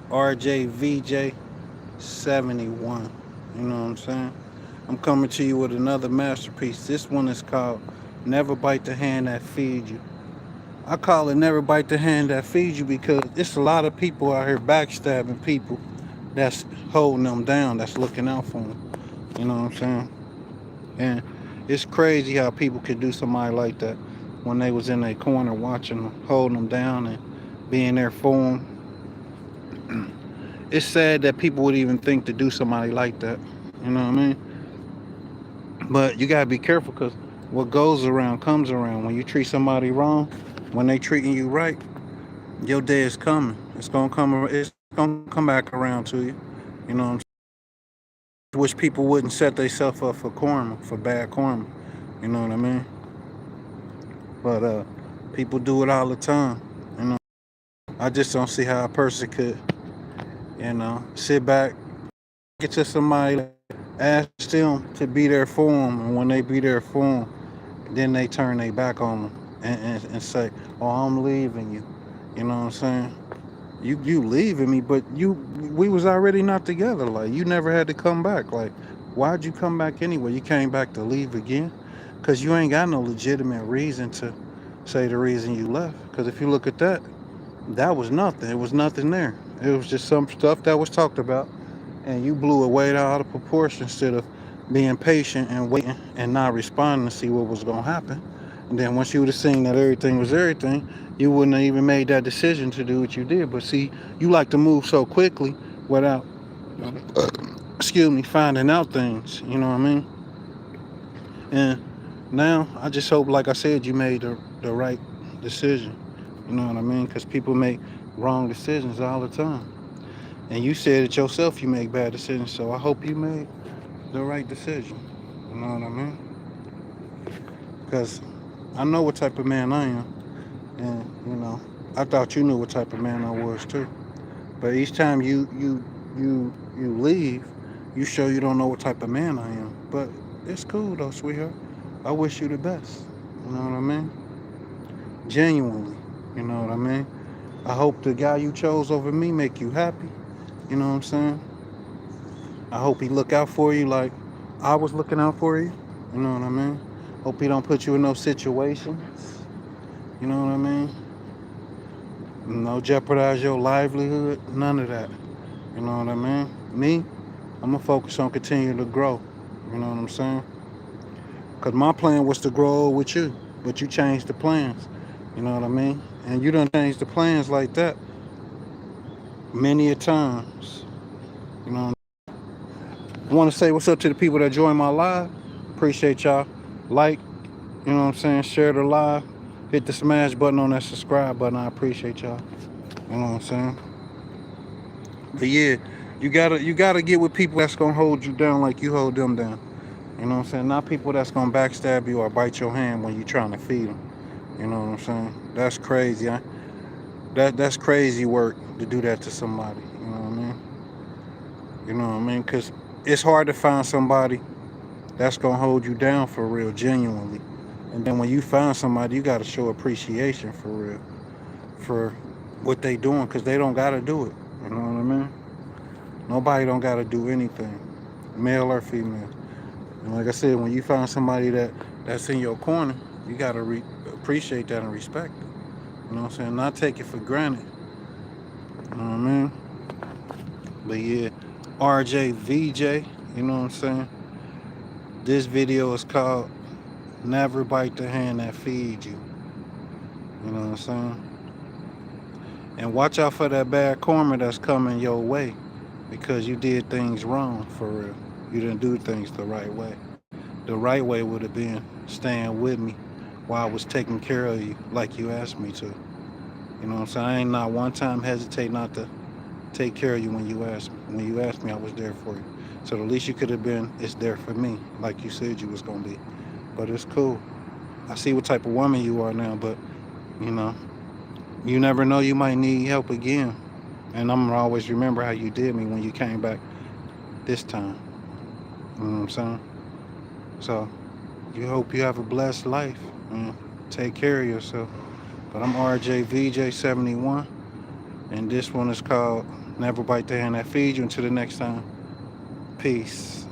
RJVJ71. You know what I'm saying? I'm coming to you with another masterpiece. This one is called Never Bite the Hand That Feeds You. I call it Never Bite the Hand That Feeds You because it's a lot of people out here backstabbing people that's holding them down, that's looking out for them. You know what I'm saying? And it's crazy how people could do somebody like that when they was in their corner watching them, holding them down and being there for them. It's sad that people would even think to do somebody like that. You know what I mean? But you gotta be careful because what goes around comes around. When you treat somebody wrong, when they treating you right, your day is coming. It's gonna come. It's gonna come back around to you. You know what I'm saying? I wish people wouldn't set themselves up for karma, for bad karma. You know what I mean? But people do it all the time. You know, I just don't see how a person could, sit back, get to somebody, ask them to be there for them, and when they be there for them, then they turn their back on them and say, "Oh, I'm leaving you." You know what I'm saying? You leaving me, but we was already not together. Like you never had to come back. Like why'd you come back anyway? You came back to leave again, cause you ain't got no legitimate reason to say the reason you left. Cause if you look at that, that was nothing. It was nothing there. It was just some stuff that was talked about, and you blew it way out of proportion instead of being patient and waiting and not responding to see what was gonna happen. And then once you would have seen that everything was everything, you wouldn't have even made that decision to do what you did. But see, you like to move so quickly without, excuse me, finding out things. You know what I mean? And now I just hope, like I said, you made the right decision. You know what I mean? Because people make wrong decisions all the time. And you said it yourself, you make bad decisions. So I hope you made the right decision. You know what I mean? Because I know what type of man I am. And, I thought you knew what type of man I was too. But each time you leave, you show you don't know what type of man I am. But it's cool though, sweetheart. I wish you the best. You know what I mean? Genuinely. You know what I mean? I hope the guy you chose over me make you happy. You know what I'm saying? I hope he look out for you like I was looking out for you. You know what I mean? Hope he don't put you in no situations. You know what I mean? No jeopardize your livelihood. None of that. You know what I mean? Me, I'm gonna focus on continuing to grow. You know what I'm saying? Cause my plan was to grow with you, but you changed the plans. You know what I mean? And you done changed the plans like that many a times. You know. I want to say what's up to the people that join my live. Appreciate y'all. Like, you know what I'm saying? Share the live. Hit the smash button on that subscribe button. I appreciate y'all. You know what I'm saying? But yeah, you gotta get with people that's gonna hold you down like you hold them down. You know what I'm saying? Not people that's gonna backstab you or bite your hand when you're trying to feed them. You know what I'm saying? That's crazy. That's crazy work to do that to somebody. You know what I mean? You know what I mean? Cause it's hard to find somebody that's gonna hold you down for real, genuinely. And then when you find somebody, you gotta show appreciation for real, for what they doing, cause they don't gotta do it. You know what I mean? Nobody don't gotta do anything, male or female. And like I said, when you find somebody that's in your corner, you gotta appreciate that and respect it. You know what I'm saying? Not take it for granted. You know what I mean? But yeah, RJVJ. You know what I'm saying? This video is called "Never Bite the Hand That Feeds You." You know what I'm saying? And watch out for that bad karma that's coming your way because you did things wrong for real. You didn't do things the right way. The right way would have been staying with me while I was taking care of you like you asked me to. You know what I'm saying? I ain't not one time hesitate not to take care of you when you asked me. When you asked me, I was there for you. So the least you could have been is there for me, like you said you was gonna be. But it's cool. I see what type of woman you are now, but you know, you never know, you might need help again. And I'm gonna always remember how you did me when you came back this time. You know what I'm saying? So you hope you have a blessed life and take care of yourself. But I'm RJVJ71. And this one is called Never Bite the Hand That Feeds You. Until the next time, peace.